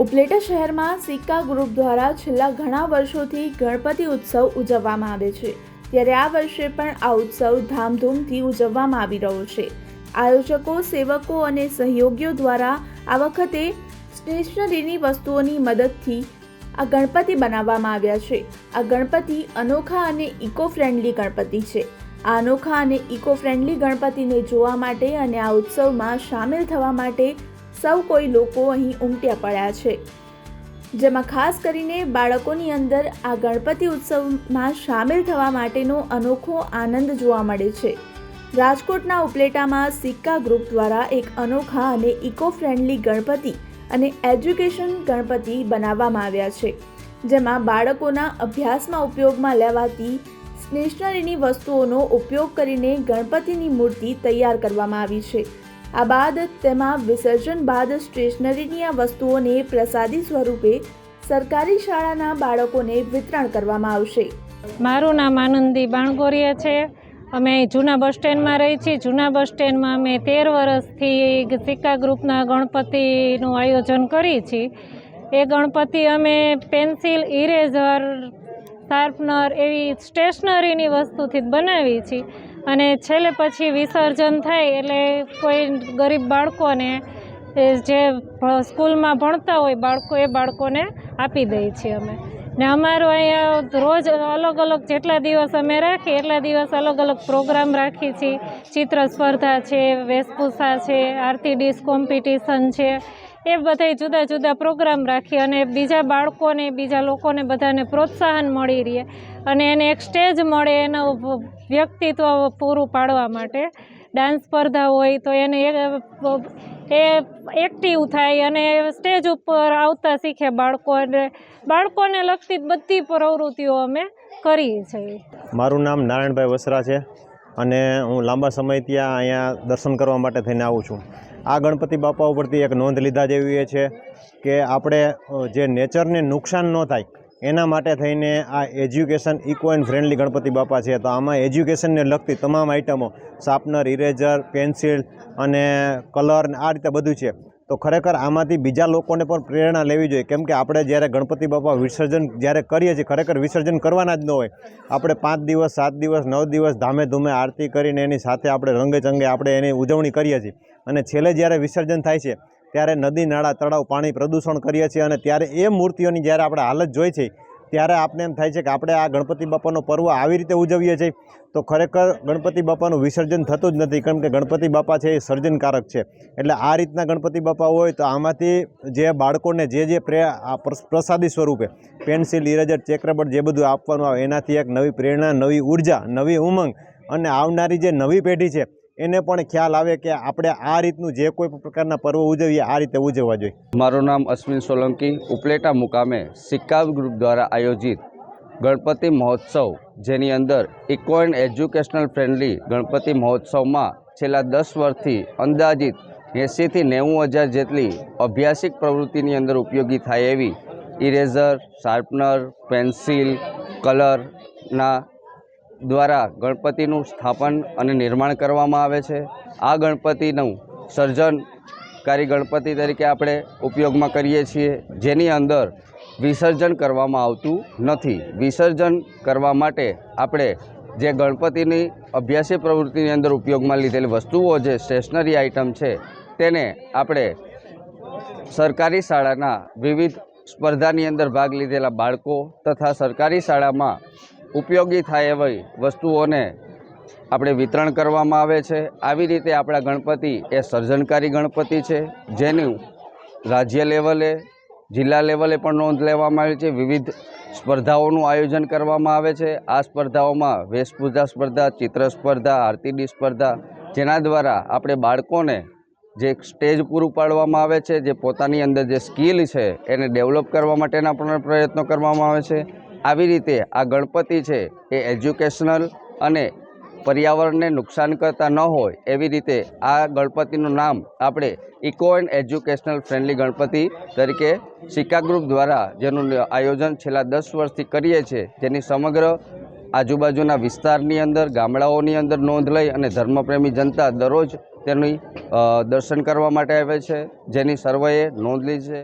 ઉપલેટા શહેરમાં સિક્કા ગ્રુપ દ્વારા છેલ્લા ઘણા વર્ષોથી ગણપતિ ઉત્સવ ઉજવવામાં આવે છે, ત્યારે આ વર્ષે પણ આ ઉત્સવ ધામધૂમથી ઉજવવામાં આવી રહ્યો છે। આયોજકો, સેવકો અને સહયોગીઓ દ્વારા આ વખતે સ્ટેશનરીની વસ્તુઓની મદદથી આ ગણપતિ બનાવવામાં આવ્યા છે। આ ગણપતિ અનોખા અને ઇકો ફ્રેન્ડલી ગણપતિ છે। આ અનોખા અને ઇકો ફ્રેન્ડલી ગણપતિને જોવા માટે અને આ ઉત્સવમાં સામેલ થવા માટે સૌ કોઈ લોકો અહીં ઉમટ્યા પડ્યા છે, જેમાં ખાસ કરીને બાળકોની અંદર આ ગણપતિ ઉત્સવમાં સામેલ થવા માટેનો અનોખો આનંદ જોવા મળે છે। રાજકોટના ઉપલેટામાં સિક્કા ગ્રુપ દ્વારા એક અનોખા અને ઇકો ફ્રેન્ડલી ગણપતિ અને એજ્યુકેશન ગણપતિ બનાવવામાં આવ્યા છે, જેમાં બાળકોના અભ્યાસમાં ઉપયોગમાં લેવાતી સ્ટેશનરીની વસ્તુઓનો ઉપયોગ કરીને ગણપતિની મૂર્તિ તૈયાર કરવામાં આવી છે। આ બાદ તેમાં વિસર્જન બાદ સ્ટેશનરીની આ વસ્તુઓને પ્રસાદી સ્વરૂપે સરકારી શાળાના બાળકોને વિતરણ કરવામાં આવશે। મારું નામ આનંદી બાણગોરિયા છે। અમે જૂના બસ સ્ટેન્ડમાં રહી છીએ। જૂના બસ સ્ટેન્ડમાં અમે 13 વર્ષથી સિક્કા ગ્રુપના ગણપતિનું આયોજન કરીએ છીએ। એ ગણપતિ અમે પેન્સિલ, ઇરેઝર, શાર્પનર એવી સ્ટેશનરીની વસ્તુથી જ બનાવીએ છીએ અને છેલ્લે પછી વિસર્જન થાય એટલે કોઈ ગરીબ બાળકોને જે સ્કૂલમાં ભણતા હોય બાળકો એ બાળકોને આપી દઈએ છીએ અમે। ને અમારું અહીંયા રોજ અલગ અલગ જેટલા દિવસ અમે રાખીએ એટલા દિવસ અલગ અલગ પ્રોગ્રામ રાખીએ છીએ। ચિત્ર સ્પર્ધા છે, વેશભૂષા છે, આરતી ડીશ કોમ્પિટિશન છે, એ બધા જુદા જુદા પ્રોગ્રામ રાખી અને બીજા બાળકોને, બીજા લોકોને બધાને પ્રોત્સાહન મળી રહે અને એને એક સ્ટેજ મળે એનું વ્યક્તિત્વ પૂરું પાડવા માટે। ડાન્સ સ્પર્ધા હોય તો એને એ એક્ટિવ થાય અને સ્ટેજ ઉપર આવતા શીખે બાળકોને લગતી બધી પ્રવૃત્તિઓ અમે કરીએ છીએ। મારું નામ નારાયણભાઈ વસરા છે અને હું લાંબા સમયથી અહીંયા દર્શન કરવા માટે થઈને આવું છું। આ ગણપતિ બાપા ઉપરથી એક નોંધ લીધા જેવી એ છે કે આપણે જે નેચરને નુકસાન ન થાય એના માટે થઈને આ education eco and friendly Ganpati Bappa છે। તો આમાં એજ્યુકેશનને લગતી તમામ આઇટમો, શાર્પનર, ઇરેઝર, પેન્સિલ અને કલર આ રીતે બધું છે। તો ખરેખર આમાંથી બીજા લોકોને પણ પ્રેરણા લેવી જોઈએ, કેમ કે આપણે જ્યારે ગણપતિ બાપા વિસર્જન જ્યારે કરીએ છીએ ખરેખર વિસર્જન કરવાના જ ન હોય। આપણે 5 દિવસ, 7 દિવસ, 9 દિવસ ધામે ધૂમે આરતી કરીને એની સાથે આપણે રંગે ચંગે આપણે એની ઉજવણી કરીએ છીએ અને છેલ્લે જ્યારે વિસર્જન થાય છે ત્યારે નદી, નાળા, તળાવ, પાણી પ્રદૂષણ કરીએ છીએ અને ત્યારે એ મૂર્તિઓની જ્યારે આપણે હાલત જોઈએ છીએ ત્યારે આપણે એમ થાય છે કે આપણે આ ગણપતિ બાપાનો પર્વ આવી રીતે ઉજવીએ છીએ તો ખરેખર ગણપતિ બાપાનું વિસર્જન થતું જ નથી, કેમ કે ગણપતિ બાપા છે એ સર્જનકારક છે। એટલે આ રીતના ગણપતિ બાપા હોય તો આમાંથી જે બાળકોને જે પ્રસાદી સ્વરૂપે પેન્સિલ, ઇરેઝર, ચેકરબર જે બધું આપવાનું આવે એનાથી એક નવી પ્રેરણા, નવી ઉર્જા, નવી ઉમંગ અને આવનારી જે નવી પેઢી છે એને પણ ખ્યાલ આવે કે આપણે આ રીતનું જે કોઈ પ્રકારના પર્વ ઉજવીએ આ રીતે ઉજવવા જોઈએ। મારું નામ અશ્વિન સોલંકી, ઉપલેટા મુકામે સિક્કા ગ્રુપ દ્વારા આયોજિત ગણપતિ મહોત્સવ, જેની અંદર eco and educational friendly Ganpati મહોત્સવમાં છેલ્લા 10 વર્ષથી અંદાજિત 80 થી 90 હજાર જેટલી અભ્યાસિક પ્રવૃત્તિની અંદર ઉપયોગી થાય એવી ઇરેઝર, શાર્પનર, પેન્સિલ, કલરના દ્વારા ગણપતિનું સ્થાપન અને નિર્માણ કરવામાં આવે છે। આ ગણપતિનું સર્જનકારી ગણપતિ તરીકે આપણે ઉપયોગમાં કરીએ છીએ, જેની અંદર વિસર્જન કરવામાં આવતું નથી। વિસર્જન કરવા માટે આપણે જે ગણપતિની અભ્યાસી પ્રવૃત્તિની અંદર ઉપયોગમાં લીધેલી વસ્તુઓ, જે સ્ટેશનરી આઇટમ છે, તેને આપણે સરકારી શાળાના વિવિધ સ્પર્ધાની અંદર ભાગ લીધેલા બાળકો તથા સરકારી શાળામાં ઉપયોગી થાય એવી વસ્તુઓને આપણે વિતરણ કરવામાં આવે છે। આવી રીતે આપણા ગણપતિ એ સર્જનકારી ગણપતિ છે, જેનું રાજ્ય લેવલે, જિલ્લા લેવલે પણ નોંધ લેવામાં આવી છે। વિવિધ સ્પર્ધાઓનું આયોજન કરવામાં આવે છે। આ સ્પર્ધાઓમાં વેશભૂષા સ્પર્ધા, ચિત્ર સ્પર્ધા, આરતી ડીશ સ્પર્ધા, જેના દ્વારા આપણે બાળકોને જે સ્ટેજ પૂરું પાડવામાં આવે છે, જે પોતાની અંદર જે સ્કિલ છે એને ડેવલપ કરવા માટેના પણ પ્રયત્નો કરવામાં આવે છે। આવી રીતે આ ગણપતિ છે એ એજ્યુકેશનલ અને પર્યાવરણને નુકસાન કરતા ન હોય એવી રીતે આ ગણપતિનું નામ આપણે eco and educational friendly Ganpati તરીકે સિક્કા ગ્રુપ દ્વારા જેનું આયોજન છેલ્લા 10 વર્ષથી કરીએ છીએ, જેની સમગ્ર આજુબાજુના વિસ્તારની અંદર, ગામડાઓની અંદર નોંધ લઈ અને ધર્મપ્રેમી જનતા દરરોજ તેની દર્શન કરવા માટે આવે છે, જેની સર્વેએ નોંધ લીધી છે।